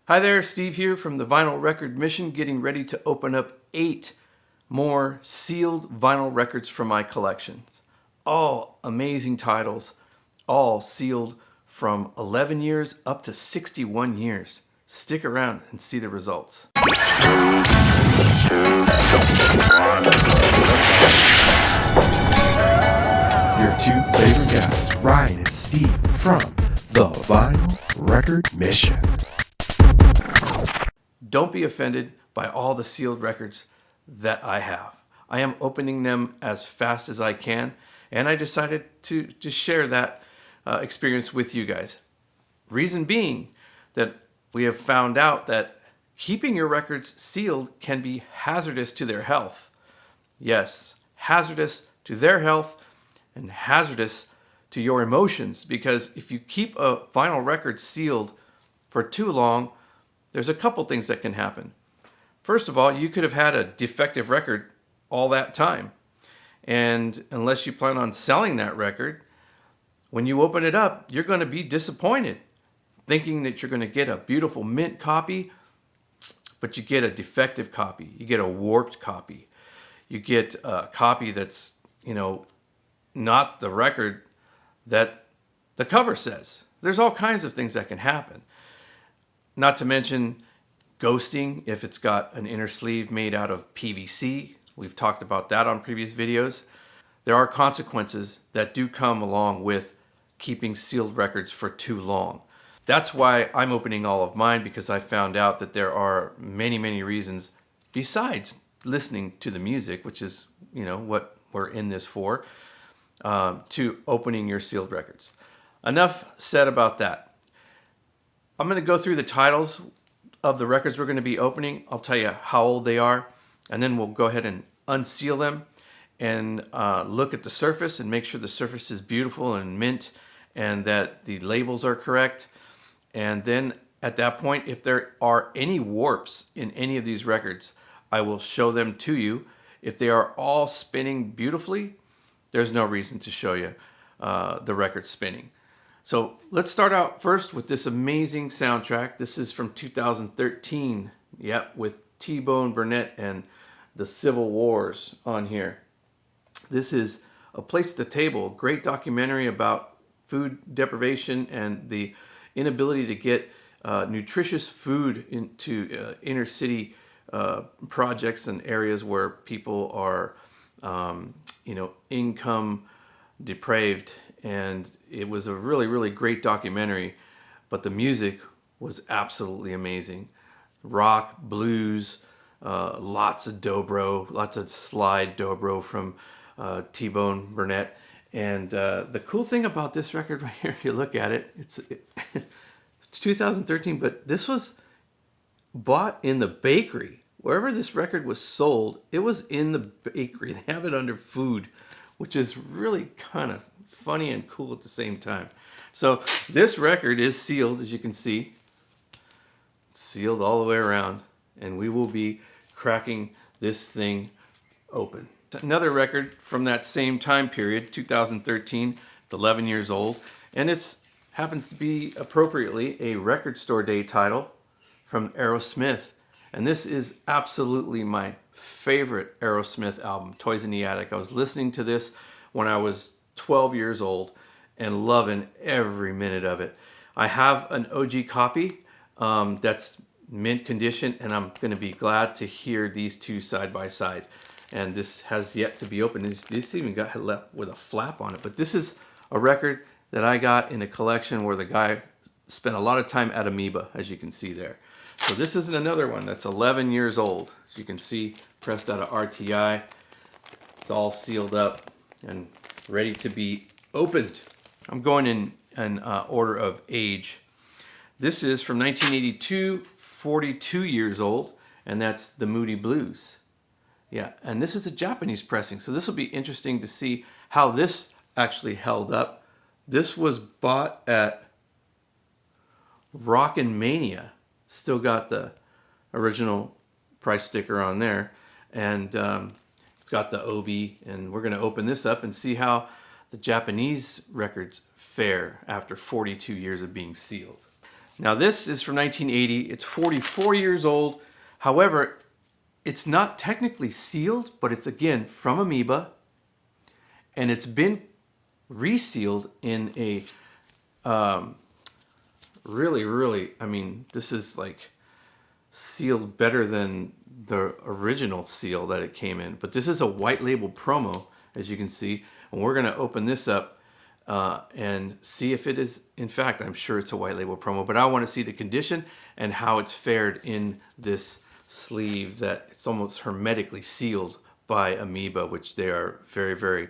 Hi there, Steve here from the Vinyl Record Mission, getting ready to open up 8 more sealed vinyl records from my collections. All amazing titles, all sealed from 11 years up to 61 years. Stick around and see the results. Your two favorite guys, Ryan and Steve from the Vinyl Record Mission. Don't be offended by all the sealed records that I have. I am opening them as fast as I can, and I decided to just share that experience with you guys. Reason being that we have found out that keeping your records sealed can be hazardous to their health. Yes, hazardous to their health and hazardous to your emotions, because if you keep a vinyl record sealed for too long, there's a couple things that can happen. First of all, you could have had a defective record all that time. And unless you plan on selling that record, when you open it up, you're going to be disappointed, thinking that you're going to get a beautiful mint copy, but you get a defective copy. You get a warped copy. You get a copy that's, not the record that the cover says. There's all kinds of things that can happen. Not to mention ghosting if it's got an inner sleeve made out of PVC. We've talked about that on previous videos. There are consequences that do come along with keeping sealed records for too long. That's why I'm opening all of mine, because I found out that there are many, many reasons besides listening to the music, which is, what we're in this for, to opening your sealed records. Enough said about that. I'm going to go through the titles of the records we're going to be opening. I'll tell you how old they are, and then we'll go ahead and unseal them and look at the surface and make sure the surface is beautiful and mint and that the labels are correct. And then at that point, if there are any warps in any of these records, I will show them to you. If they are all spinning beautifully, there's no reason to show you the record spinning. So let's start out first with this amazing soundtrack. This is from 2013, with T-Bone Burnett and the Civil Wars on here. This is A Place at the Table, a great documentary about food deprivation and the inability to get nutritious food into inner city projects and areas where people are, income depraved. And it was a really, really great documentary, but the music was absolutely amazing. Rock, blues, lots of dobro, lots of slide dobro from T-Bone Burnett. And the cool thing about this record right here, if you look at it, it's 2013, but this was bought in the bakery. Wherever this record was sold, it was in the bakery. They have it under food, which is really kind of funny and cool at the same time. So this record is sealed, as you can see, sealed all the way around, and we will be cracking this thing open. Another record from that same time period, 2013, it's 11 years old, and it happens to be appropriately a Record Store Day title from Aerosmith. And this is absolutely my favorite Aerosmith album, Toys in the Attic. I was listening to this when I was 12 years old and loving every minute of it. I have an OG copy that's mint condition, and I'm going to be glad to hear these two side by side. And this has yet to be opened. This even got left with a flap on it. But this is a record that I got in a collection where the guy spent a lot of time at Amoeba, as you can see there. So this is another one that's 11 years old. As you can see, pressed out of RTI. It's all sealed up and ready to be opened. I'm going in order of age. This is from 1982, 42 years old, and that's the Moody Blues. And this is a Japanese pressing, so this will be interesting to see how this actually held up. This was bought at Rockin' Mania. Still got the original price sticker on there, and it's got the OB, and we're going to open this up and see how the Japanese records fare after 42 years of being sealed. Now this is from 1980. It's 44 years old. However, it's not technically sealed, but it's again from Amoeba, and it's been resealed in a really, I mean, this is like sealed better than the original seal that it came in. But this is a white label promo, as you can see, and we're gonna open this up and see if it is, in fact, I'm sure it's a white label promo, but I want to see the condition and how it's fared in this sleeve that it's almost hermetically sealed by Amoeba, which they are very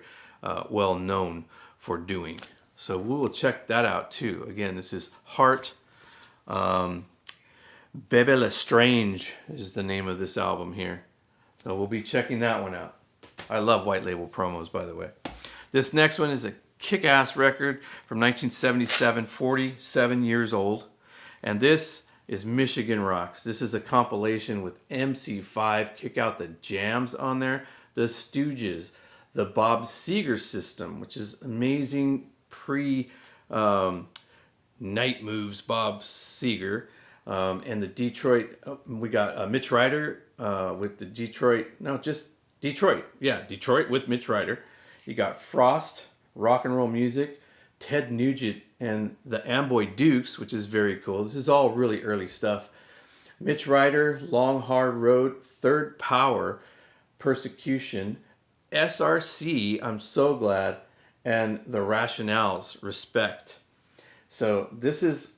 well known for doing. So we will check that out too. Again, this is Heart. Bebe Lestrange is the name of this album here. So we'll be checking that one out. I love white label promos, by the way. This next one is a kick-ass record from 1977, 47 years old. And this is Michigan Rocks. This is a compilation with MC5, Kick Out the Jams on there, the Stooges, the Bob Seger System, which is amazing pre Night Moves Bob Seger, and the Detroit, we got Mitch Ryder with the Detroit with Mitch Ryder. You got Frost, Rock and Roll Music, Ted Nugent, and the Amboy Dukes, which is very cool. This is all really early stuff. Mitch Ryder, Long Hard Road, Third Power, Persecution, SRC, I'm so glad, and the Rationales, Respect. So this is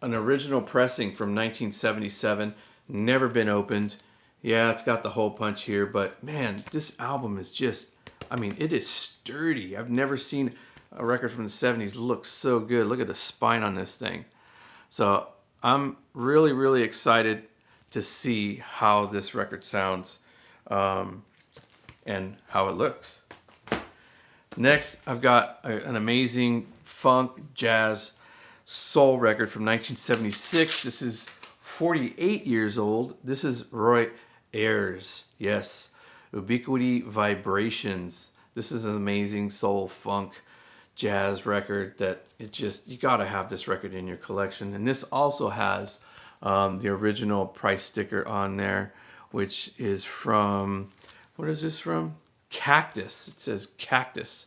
an original pressing from 1977, never been opened. Yeah, it's got the hole punch here, but man, this album is just, I mean, it is sturdy. I've never seen a record from the 70s look so good. Look at the spine on this thing. So I'm really excited to see how this record sounds and how it looks. Next, I've got an amazing funk, jazz, soul record from 1976. This is 48 years old. This is Roy Ayers. Yes. Ubiquity Vibrations. This is an amazing soul funk jazz record that it just, you gotta have this record in your collection. And this also has the original price sticker on there, which is from, what is this from? Cactus. It says Cactus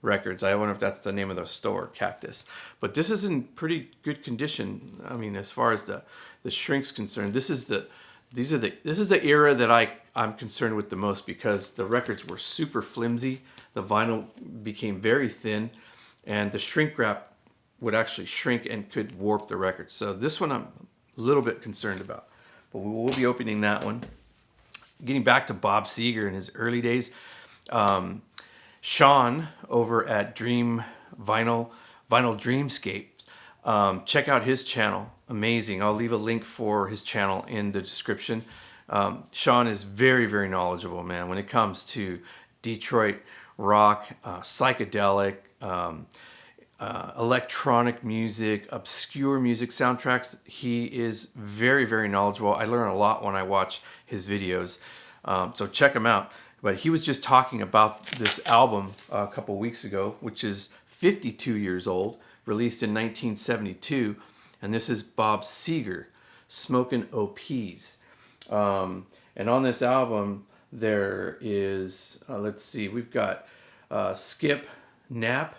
Records. I wonder if that's the name of the store, Cactus. But this is in pretty good condition. I mean, as far as the shrink's concerned, this is the era that I'm concerned with the most, because the records were super flimsy, the vinyl became very thin, and the shrink wrap would actually shrink and could warp the record. So this one I'm a little bit concerned about, but we will be opening that one. Getting back to Bob Seger in his early days, Sean over at Vinyl Dreamscape, check out his channel. Amazing. I'll leave a link for his channel in the description. Sean is very knowledgeable, man, when it comes to Detroit rock, psychedelic, electronic music, obscure music soundtracks. He is very knowledgeable. I learn a lot when I watch his videos, so check him out. But he was just talking about this album a couple weeks ago, which is 52 years old, released in 1972. And this is Bob Seger, Smokin' OPs. And on this album, there is, let's see, we've got Skip Knapp,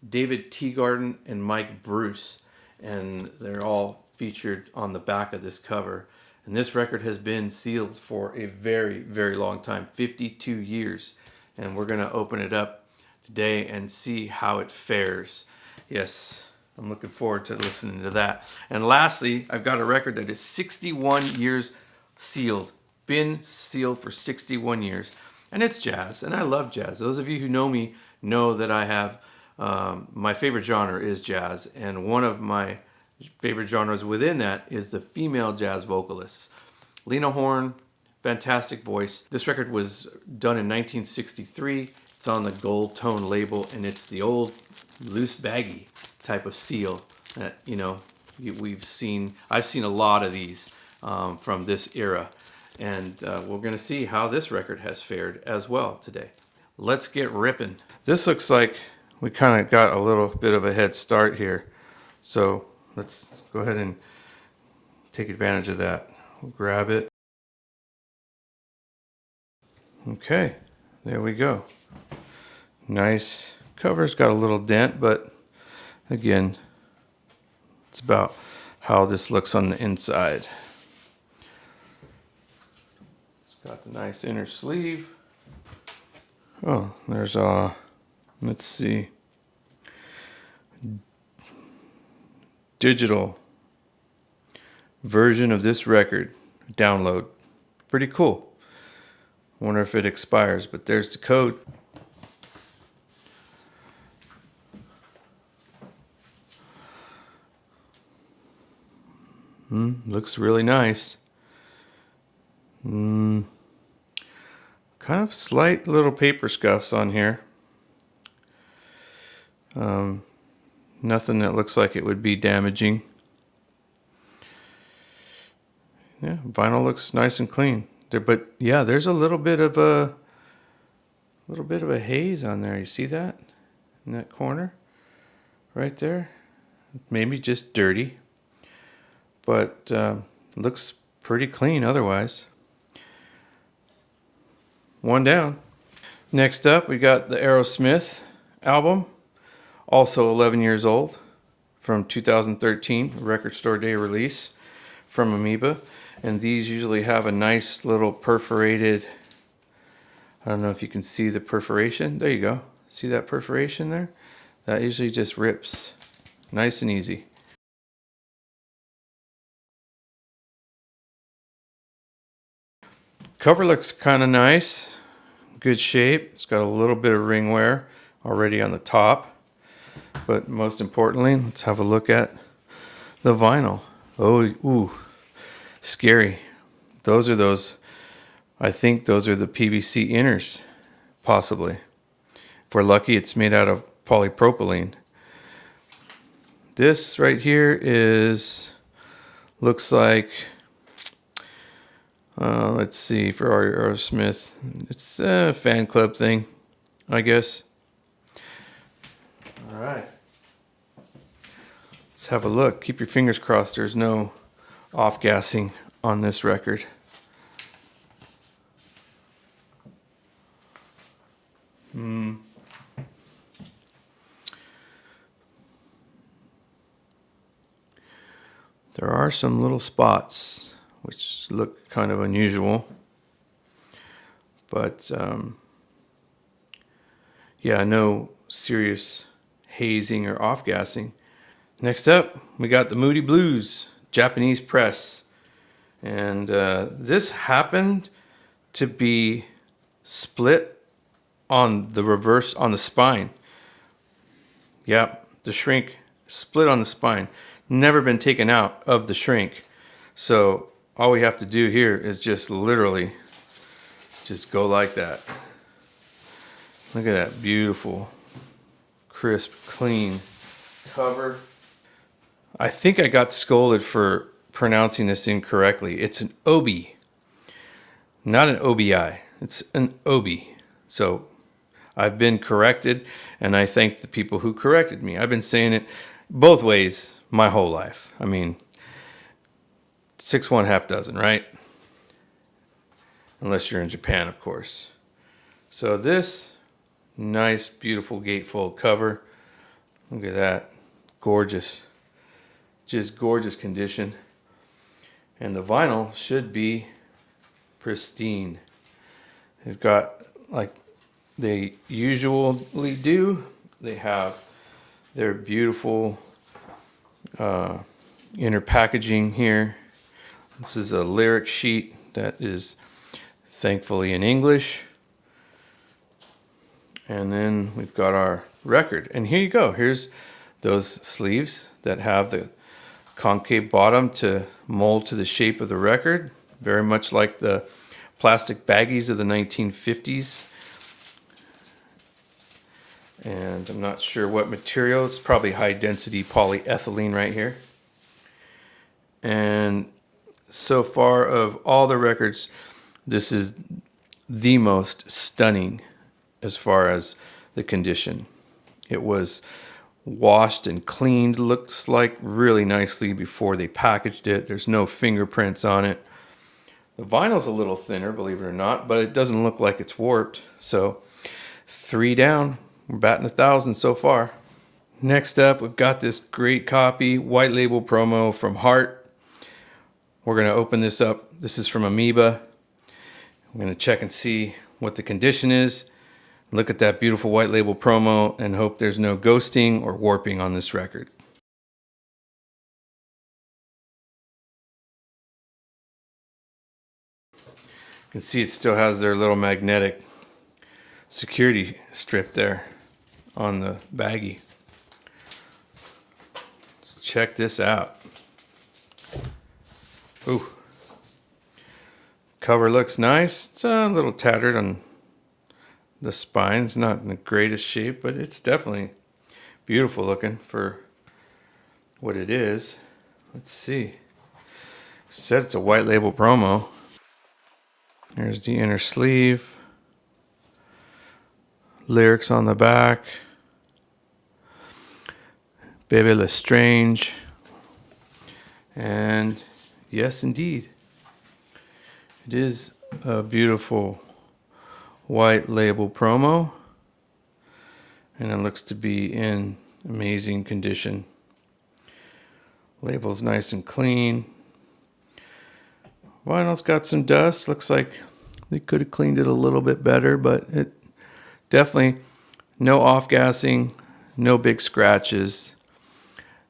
David Teagarden, and Mike Bruce. And they're all featured on the back of this cover. And this record has been sealed for a very long time, 52 years. And we're going to open it up today and see how it fares. Yes, I'm looking forward to listening to that. And lastly, I've got a record that is 61 years sealed. Been sealed for 61 years. And it's jazz, and I love jazz. Those of you who know me know that I have, my favorite genre is jazz. And one of my favorite genres within that is the female jazz vocalists. Lena Horne, fantastic voice. This record was done in 1963. It's on the Gold Tone label, and it's the old loose baggy type of seal that, you know, I've seen a lot of these from this era. And we're going to see how this record has fared as well today. Let's get ripping. This looks like we kind of got a little bit of a head start here. So let's go ahead and take advantage of that. We'll grab it. Okay, there we go. Nice cover's got a little dent, but again, it's about how this looks on the inside. It's got the nice inner sleeve. Oh, there's let's see, digital version of this record download. Pretty cool. Wonder if it expires, but there's the code. Looks really nice. Kind of slight little paper scuffs on here. Nothing that looks like it would be damaging. Yeah, vinyl looks nice and clean there, but yeah, there's a little bit of a haze on there. You see that in that corner right there? Maybe just dirty, but looks pretty clean otherwise. One down. Next up, we got the Aerosmith album, also 11 years old, from 2013, record store day release from Amoeba. And these usually have a nice little perforated, I don't know if you can see the perforation. There you go. See that perforation there? That usually just rips. Nice and easy. Cover looks kind of nice. Good shape. It's got a little bit of ring wear already on the top. But most importantly, let's have a look at the vinyl. Oh, ooh. Scary. I think those are the PVC inners, possibly. If we're lucky, it's made out of polypropylene. This right here looks like, let's see, for Aerosmith, it's a fan club thing, I guess. All right. Let's have a look. Keep your fingers crossed there's no off-gassing on this record. There are some little spots which look kind of unusual, but yeah, no serious hazing or off-gassing. Next up, we got the Moody Blues Japanese press, and this happened to be split on the reverse, on the spine. Yep, the shrink split on the spine. Never been taken out of the shrink. So all we have to do here is just literally just go like that. Look at that beautiful, crisp, clean cover. I think I got scolded for pronouncing this incorrectly. It's an obi, not an OBI. It's an obi. So I've been corrected, and I thank the people who corrected me. I've been saying it both ways my whole life. I mean, 6 1 half dozen, right? Unless you're in Japan, of course. So this nice, beautiful gatefold cover. Look at that. Gorgeous. Just gorgeous condition. And the vinyl should be pristine. They've got, like they usually do, they have their beautiful inner packaging here. This is a lyric sheet that is thankfully in English. And then we've got our record. And here you go. Here's those sleeves that have the concave bottom to mold to the shape of the record. Very much like the plastic baggies of the 1950s. And I'm not sure what material. It's probably high density polyethylene right here. And so far of all the records, this is the most stunning as far as the condition. It was washed and cleaned, looks like, really nicely before they packaged it. There's no fingerprints on it. The vinyl's a little thinner, believe it or not, but it doesn't look like it's warped. So 3 down. We're batting 1,000 so far. Next up, we've got this great copy, white label promo from Heart. We're going to open this up. This is from Amoeba. I'm going to check and see what the condition is. Look at that beautiful white label promo and hope there's no ghosting or warping on this record. You can see it still has their little magnetic security strip there on the baggie. Let's check this out. Ooh. Cover looks nice. It's a little tattered on the spine's not in the greatest shape, but it's definitely beautiful looking for what it is. Let's see. It said it's a white label promo. There's the inner sleeve. Lyrics on the back. Baby Lestrange. And yes, indeed. It is a beautiful white label promo. And it looks to be in amazing condition. Label's nice and clean. Vinyl's got some dust. Looks like they could have cleaned it a little bit better, but it definitely no off-gassing, no big scratches.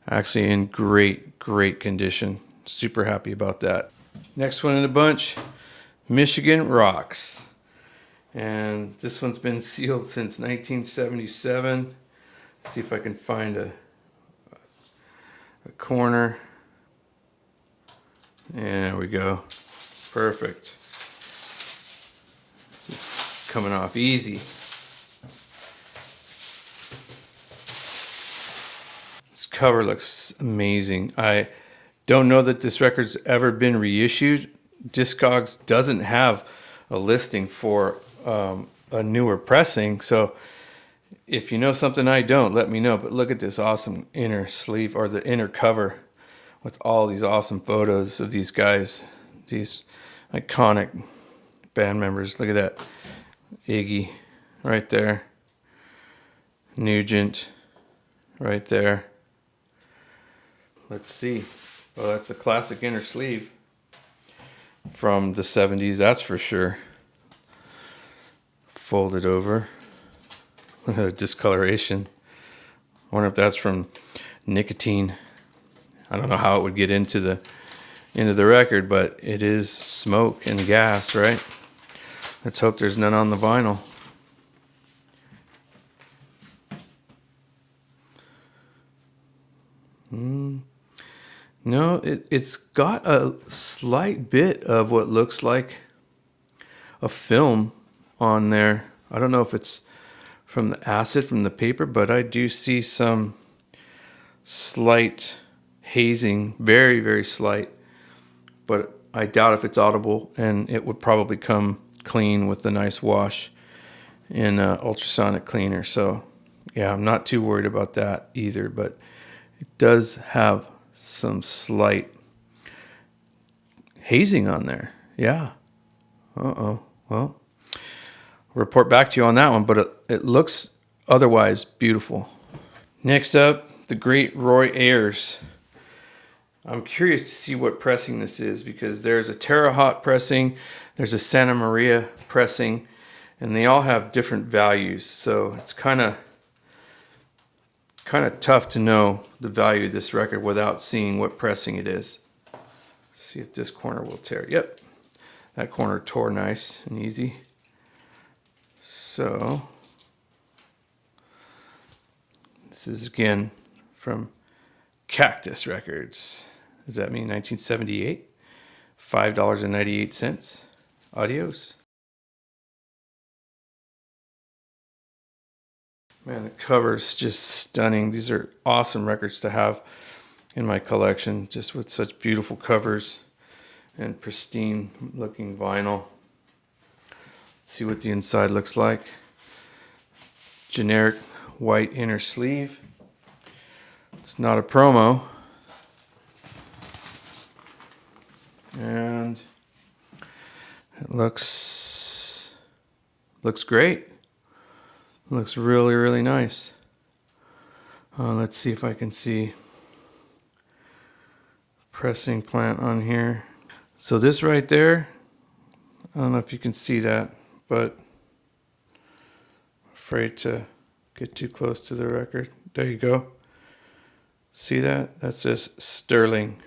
Actually in great condition. Super happy about that. Next one in the bunch, Michigan Rocks. And this one's been sealed since 1977. Let's see if I can find a corner. And there we go. Perfect. This is coming off easy. This cover looks amazing. I don't know that this record's ever been reissued. Discogs doesn't have a listing for a newer pressing, so if you know something I don't, let me know. But look at this awesome inner sleeve, or the inner cover, with all these awesome photos of these guys, these iconic band members. Look at that. Iggy right there. Nugent right there. Let's see. Well, that's a classic inner sleeve from the 70s, that's for sure. Folded over. Discoloration. I wonder if that's from nicotine. I don't know how it would get into the record, but it is smoke and gas, right? Let's hope there's none on the vinyl. No, it's got a slight bit of what looks like a film on there. I don't know if it's from the acid from the paper, but I do see some slight hazing, very slight, but I doubt if it's audible, and it would probably come clean with a nice wash in ultrasonic cleaner. So yeah, I'm not too worried about that either, but it does have some slight hazing on there. Yeah. Well, report back to you on that one, but it looks otherwise beautiful. Next up, the great Roy Ayers. I'm curious to see what pressing this is, because there's a Terre Haute pressing, there's a Santa Maria pressing, and they all have different values. So it's kind of tough to know the value of this record without seeing what pressing it is. Let's see if this corner will tear. Yep, that corner tore nice and easy. So this is again from Cactus Records. Does that mean 1978? $5.98. Adios. Man, the cover's just stunning. These are awesome records to have in my collection, just with such beautiful covers and pristine looking vinyl. Let's see what the inside looks like. Generic white inner sleeve. It's not a promo. And it looks great. Looks really, really nice. Let's see if I can see pressing plant on here. So this right there, I don't know if you can see that, but I'm afraid to get too close to the record. There you go. See that? That's just sterling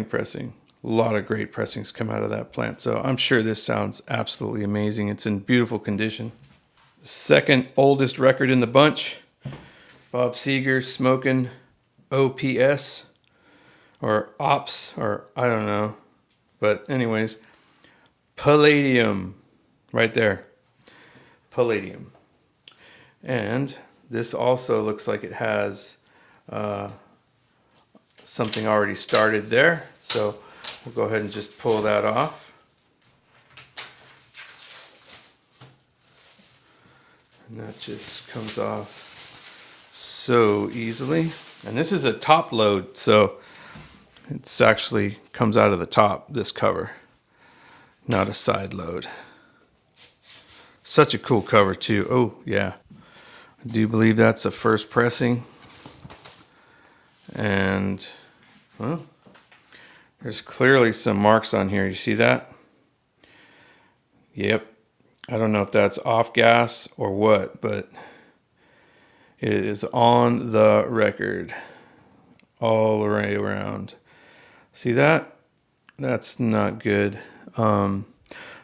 pressing. A lot of great pressings come out of that plant. So I'm sure this sounds absolutely amazing. It's in beautiful condition. Second oldest record in the bunch. Bob Seger smoking OPS or OPS or I don't know. But anyways, Palladium right there. Palladium. And this also looks like it has something already started there. So we'll go ahead and just pull that off. And that just comes off so easily. And this is a top load, so it's actually comes out of the top, this cover, not a side load. Such a cool cover too. Oh yeah, I do believe that's a first pressing. And well, there's clearly some marks on here. You see that? Yep. I don't know if that's off gas or what, but it is on the record all the way around. See that? That's not good. I'll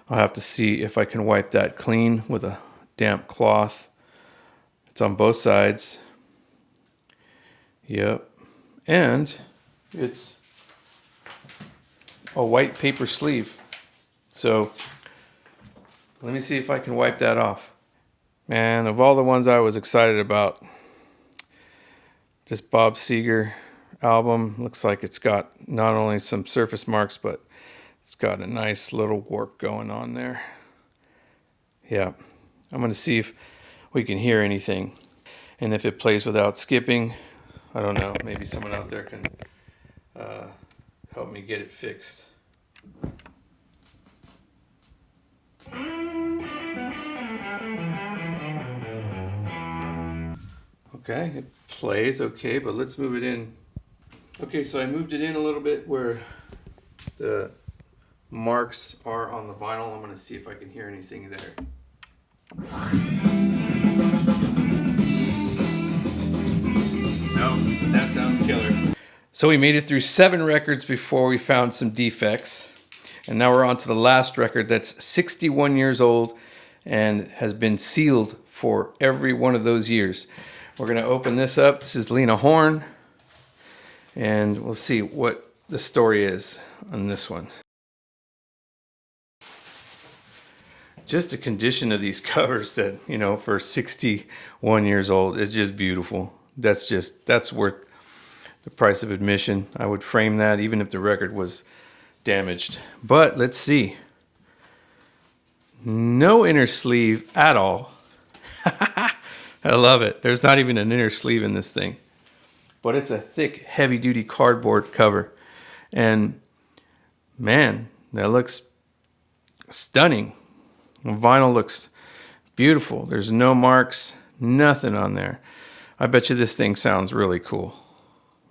have to see if I can wipe that clean with a damp cloth. It's on both sides. Yep. And it's a white paper sleeve. So let me see if I can wipe that off. Man, of all the ones I was excited about, this Bob Seger album looks like it's got not only some surface marks, but it's got a nice little warp going on there. Yeah, I'm going to see if we can hear anything. And if it plays without skipping, I don't know, maybe someone out there can help me get it fixed. Okay, it plays okay, but let's move it in. Okay, so I moved it in a little bit where the marks are on the vinyl. I'm going to see if I can hear anything there. No, that sounds killer. So we made it through 7 records before we found some defects. And now we're on to the last record that's 61 years old and has been sealed for every one of those years. We're going to open this up. This is Lena Horne. And we'll see what the story is on this one. Just the condition of these covers that, you know, for 61 years old is just beautiful. That's worth the price of admission. I would frame that even if the record was damaged. But let's see. No inner sleeve at all. I love it. There's not even an inner sleeve in this thing. But it's a thick, heavy-duty cardboard cover. And man, that looks stunning. The vinyl looks beautiful. There's no marks, nothing on there. I bet you this thing sounds really cool.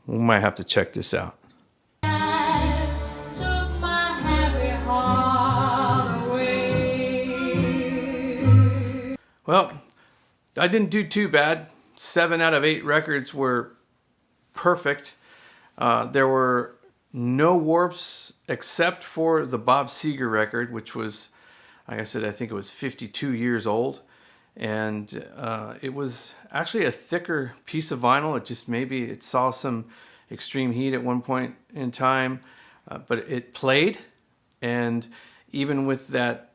We might have to check this out. Well, I didn't do too bad. 7 out of 8 records were perfect. There were no warps except for the Bob Seger record, which was, like I said, I think it was 52 years old. And it was actually a thicker piece of vinyl. It just maybe it saw some extreme heat at one point in time, but it played. And even with that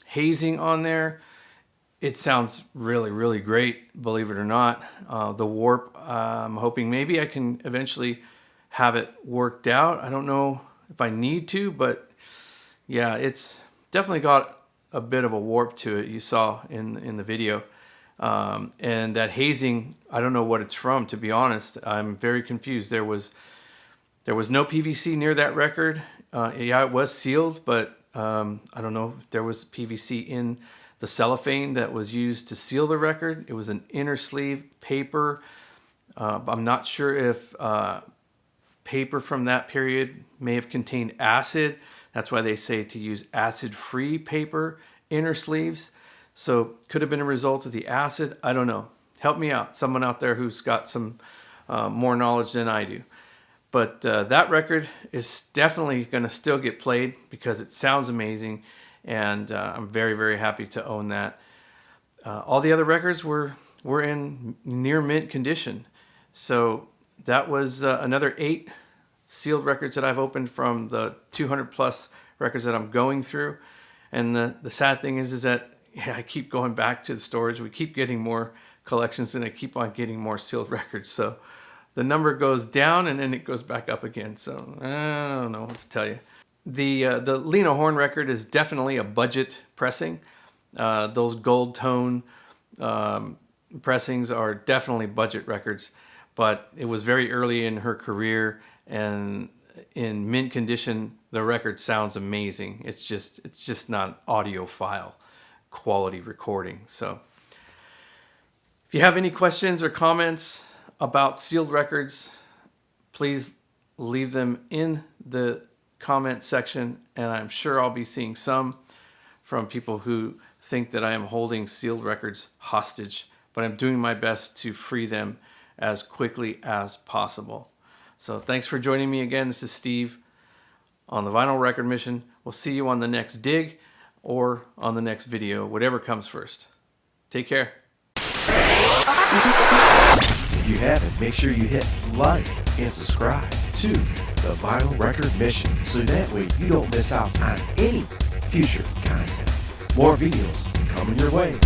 hazing on there, it sounds really, really great, believe it or not. The warp, I'm hoping maybe I can eventually have it worked out. I don't know if I need to, but yeah, it's definitely got a bit of a warp to it. You saw in the video. And that hazing, I don't know what it's from, to be honest. I'm very confused. There was no PVC near that record. Yeah, it was sealed, but I don't know if there was PVC in the cellophane that was used to seal the record. It was an inner sleeve paper. I'm not sure if paper from that period may have contained acid. That's why they say to use acid-free paper inner sleeves. So could have been a result of the acid. I don't know. Help me out. Someone out there who's got some more knowledge than I do. But that record is definitely going to still get played because it sounds amazing. And I'm very, very happy to own that. All the other records were in near mint condition. So that was another 8 sealed records that I've opened from the 200 plus records that I'm going through. And the sad thing is that I keep going back to the storage. We keep getting more collections and I keep on getting more sealed records. So the number goes down and then it goes back up again. So I don't know what to tell you. The Lena Horne record is definitely a budget pressing. Those gold tone pressings are definitely budget records, but it was very early in her career and in mint condition, the record sounds amazing. It's just not audiophile quality recording. So if you have any questions or comments about sealed records, please leave them in the comment section, and I'm sure I'll be seeing some from people who think that I am holding sealed records hostage, but I'm doing my best to free them as quickly as possible. So thanks for joining me again. This is Steve on the Vinyl Record Mission. We'll see you on the next dig or on the next video, whatever comes first. Take care. If you haven't, make sure you hit like and subscribe to the Vinyl Record Mission so that way you don't miss out on any future content. More videos coming your way.